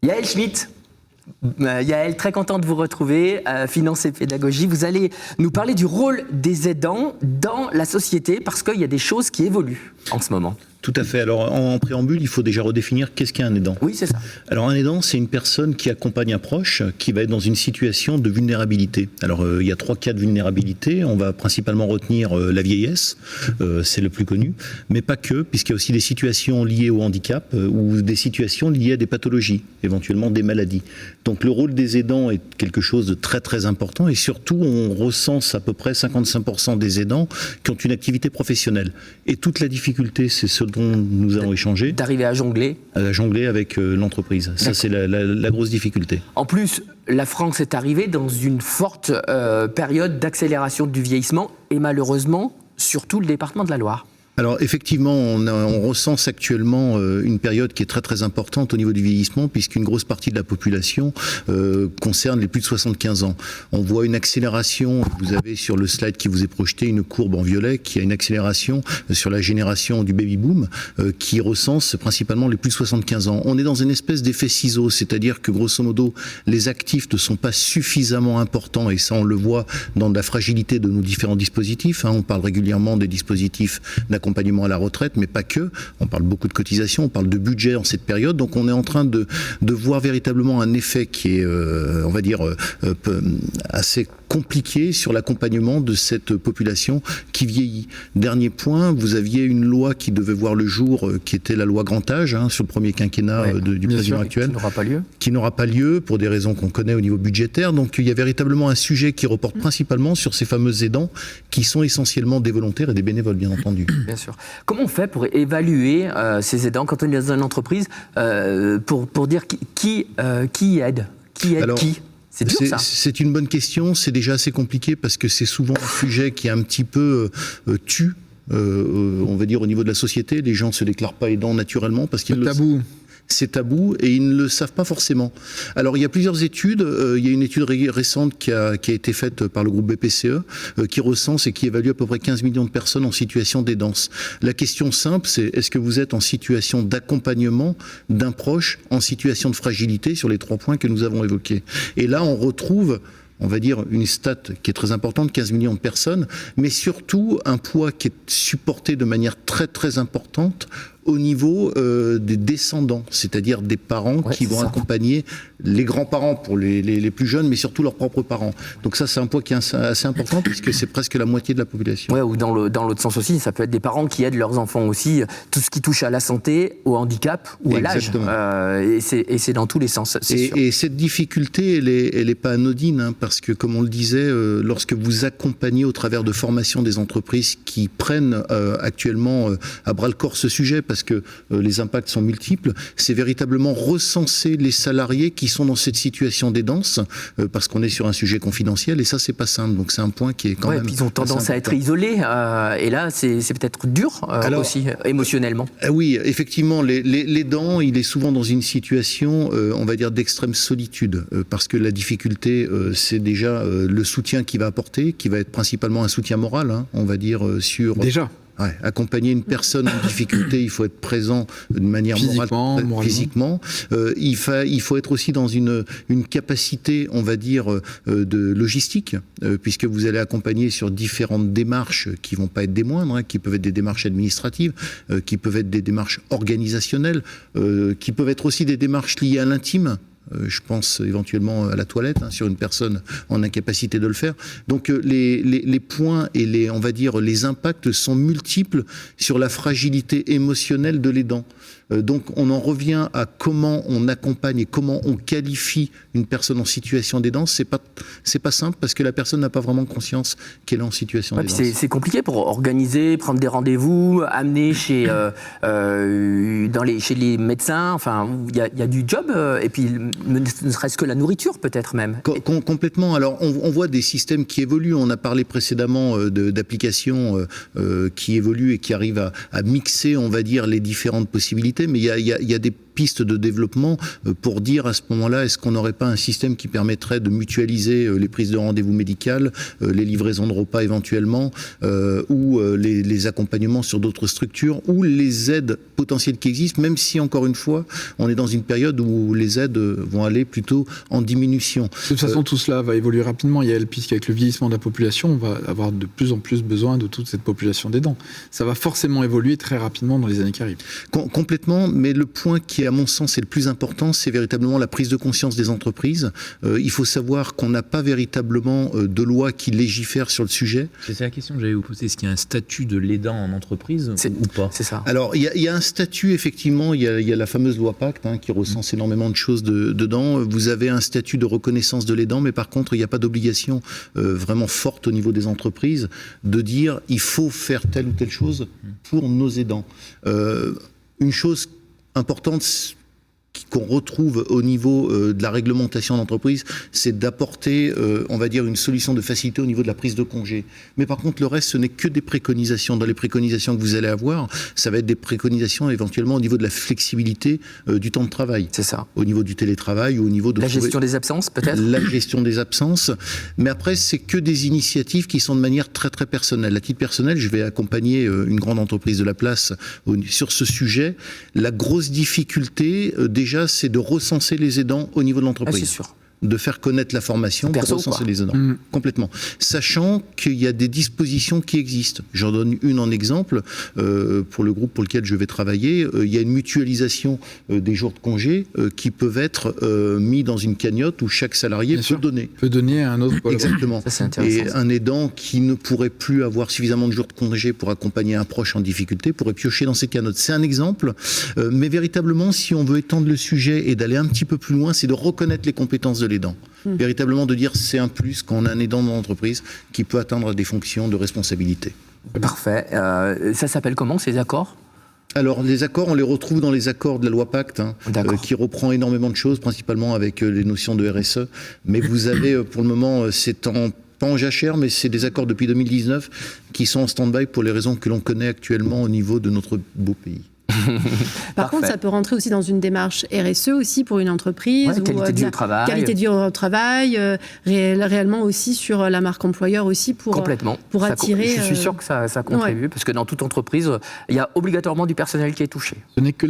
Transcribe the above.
Yael Schmitt. Yael, très content de vous retrouver, Finance et Pédagogie. Vous allez nous parler du rôle des aidants dans la société parce qu'il y a des choses qui évoluent en ce moment. Tout à fait. Alors, en préambule, il faut déjà redéfinir qu'est-ce qu'est un aidant. Oui, c'est ça. Alors, un aidant, c'est une personne qui accompagne un proche qui va être dans une situation de vulnérabilité. Alors, il y a 3 cas de vulnérabilité. On va principalement retenir la vieillesse, c'est le plus connu, mais pas que, puisqu'il y a aussi des situations liées au handicap ou des situations liées à des pathologies, éventuellement des maladies. Donc, le rôle des aidants est quelque chose de très, très important et surtout, on recense à peu près 55% des aidants qui ont une activité professionnelle. Et toute la difficulté, c'est ce dont nous allons échanger. D'arriver à jongler. À jongler avec l'entreprise. Ça, c'est la grosse difficulté. En plus, la France est arrivée dans une forte période d'accélération du vieillissement et malheureusement, surtout le département de la Loire. Alors effectivement, on recense actuellement une période qui est très très importante au niveau du vieillissement puisqu'une grosse partie de la population concerne les plus de 75 ans. On voit une accélération, vous avez sur le slide qui vous est projeté une courbe en violet qui a une accélération sur la génération du baby boom qui recense principalement les plus de 75 ans. On est dans une espèce d'effet ciseau, c'est-à-dire que grosso modo les actifs ne sont pas suffisamment importants et ça on le voit dans la fragilité de nos différents dispositifs. On parle régulièrement des dispositifs d'accompagnement à la retraite, mais pas que. On parle beaucoup de cotisations, on parle de budget en cette période. Donc on est en train de voir véritablement un effet qui est, on va dire, assez compliqué sur l'accompagnement de cette population qui vieillit. Dernier point, vous aviez une loi qui devait voir le jour, qui était la loi grand âge, sur le premier quinquennat du président actuel. Qui n'aura pas lieu. Qui n'aura pas lieu pour des raisons qu'on connaît au niveau budgétaire. Donc il y a véritablement un sujet qui reporte principalement sur ces fameux aidants qui sont essentiellement des volontaires et des bénévoles, bien entendu. Bien sûr. Comment on fait pour évaluer ces aidants quand on est dans une entreprise pour dire qui aide? Qui aide qui? C'est dur, ça. C'est une bonne question. C'est déjà assez compliqué parce que c'est souvent un sujet qui est un petit peu tu. On va dire au niveau de la société, les gens ne se déclarent pas aidants naturellement parce qu'ils tabou. C'est tabou et ils ne le savent pas forcément. Alors il y a plusieurs études, il y a une étude récente qui a été faite par le groupe BPCE qui recense et qui évalue à peu près 15 millions de personnes en situation d'aidance. La question simple c'est est-ce que vous êtes en situation d'accompagnement d'un proche en situation de fragilité sur les 3 points que nous avons évoqués. Et là on retrouve on va dire une stat qui est très importante, 15 millions de personnes, mais surtout un poids qui est supporté de manière très très importante au niveau des descendants, c'est-à-dire des parents qui vont accompagner les grands-parents pour les plus jeunes, mais surtout leurs propres parents. Donc ça, c'est un poids qui est assez important puisque c'est presque la moitié de la population. Ouais, ou dans l'autre sens aussi, ça peut être des parents qui aident leurs enfants aussi, tout ce qui touche à la santé, au handicap ou à l'âge. Et c'est dans tous les sens, c'est sûr. Et cette difficulté, elle est pas anodine, parce que comme on le disait, lorsque vous accompagnez au travers de formations des entreprises qui prennent actuellement à bras-le-corps ce sujet, parce que les impacts sont multiples, c'est véritablement recenser les salariés qui sont dans cette situation d'aidance, parce qu'on est sur un sujet confidentiel, et ça, c'est pas simple. Donc c'est un point qui est quand même... Ils ont tendance à être isolés, et là, c'est peut-être dur aussi, émotionnellement. Oui, effectivement, l'aidant, il est souvent dans une situation, on va dire, d'extrême solitude, parce que la difficulté, c'est déjà le soutien qu'il va apporter, qui va être principalement un soutien moral, on va dire, sur... Déjà. Ouais, accompagner une personne en difficulté, il faut être présent de manière morale, physiquement. Il faut être aussi dans une capacité, on va dire, de logistique, puisque vous allez accompagner sur différentes démarches qui vont pas être des moindres, qui peuvent être des démarches administratives, qui peuvent être des démarches organisationnelles, qui peuvent être aussi des démarches liées à l'intime. Je pense éventuellement à la toilette, sur une personne en incapacité de le faire. Donc les points et on va dire les impacts sont multiples sur la fragilité émotionnelle de l'aidant. Donc on en revient à comment on accompagne et comment on qualifie une personne en situation d'aidance. C'est pas simple parce que la personne n'a pas vraiment conscience qu'elle est en situation d'aidance. C'est compliqué pour organiser, prendre des rendez-vous, amener chez les médecins. Enfin, il y a du job et puis ne serait-ce que la nourriture peut-être même. Complètement. Alors on voit des systèmes qui évoluent. On a parlé précédemment d'applications qui évoluent et qui arrivent à mixer, on va dire, les différentes possibilités. Mais il y a des pistes de développement pour dire à ce moment-là, est-ce qu'on n'aurait pas un système qui permettrait de mutualiser les prises de rendez-vous médicales, les livraisons de repas éventuellement, ou les accompagnements sur d'autres structures, ou les aides potentielles qui existent, même si, encore une fois, on est dans une période où les aides vont aller plutôt en diminution. De toute façon, tout cela va évoluer rapidement, Yael, puisqu'avec le vieillissement de la population, on va avoir de plus en plus besoin de toute cette population d'aidants. Ça va forcément évoluer très rapidement dans les années qui arrivent. Complètement, mais le point qui, à mon sens, est le plus important, c'est véritablement la prise de conscience des entreprises. Il faut savoir qu'on n'a pas véritablement de loi qui légifère sur le sujet. C'est la question que j'allais vous poser. Est-ce qu'il y a un statut de l'aidant en entreprise ou pas? C'est ça. Alors, il y a un statut, effectivement, il y a la fameuse loi Pacte qui recense énormément de choses dedans. Vous avez un statut de reconnaissance de l'aidant, mais par contre, il n'y a pas d'obligation vraiment forte au niveau des entreprises de dire il faut faire telle ou telle chose pour nos aidants. Une chose importante qu'on retrouve au niveau de la réglementation d'entreprise, c'est d'apporter, on va dire, une solution de facilité au niveau de la prise de congé. Mais par contre, le reste, ce n'est que des préconisations. Dans les préconisations que vous allez avoir, ça va être des préconisations éventuellement au niveau de la flexibilité du temps de travail. C'est ça. Au niveau du télétravail ou au niveau de... La gestion des absences, peut-être? La gestion des absences. Mais après, c'est que des initiatives qui sont de manière très, très personnelle. À titre personnel, je vais accompagner une grande entreprise de la place sur ce sujet. La grosse difficulté, déjà, c'est de recenser les aidants au niveau de l'entreprise. Ah, c'est sûr. De faire connaître la formation Perso, pour recenser quoi. les aidants. Complètement. Sachant qu'il y a des dispositions qui existent. J'en donne une en exemple. Pour le groupe pour lequel je vais travailler, il y a une mutualisation des jours de congé qui peuvent être mis dans une cagnotte où chaque salarié peut donner. Peut donner à un autre collaborateur. Exactement. Ça, c'est intéressant. Et un aidant qui ne pourrait plus avoir suffisamment de jours de congé pour accompagner un proche en difficulté pourrait piocher dans ces cagnottes. C'est un exemple. Mais véritablement, si on veut étendre le sujet et d'aller un petit peu plus loin, c'est de reconnaître les compétences de l'aidant. Véritablement de dire c'est un plus quand on a un aidant dans l'entreprise qui peut atteindre des fonctions de responsabilité. Parfait. Ça s'appelle comment, ces accords? Alors, les accords, on les retrouve dans les accords de la loi Pacte, qui reprend énormément de choses, principalement avec les notions de RSE. Mais vous avez, pour le moment, pas en jachère, mais c'est des accords depuis 2019 qui sont en stand-by pour les raisons que l'on connaît actuellement au niveau de notre beau pays. Par contre, ça peut rentrer aussi dans une démarche RSE aussi pour une entreprise. Ouais, qualité de vie au travail. Qualité de vie au travail, réellement aussi sur la marque employeur aussi pour, Complètement. Pour attirer... Je suis sûr que ça contribue, parce que dans toute entreprise, il y a obligatoirement du personnel qui est touché. Ce n'est que le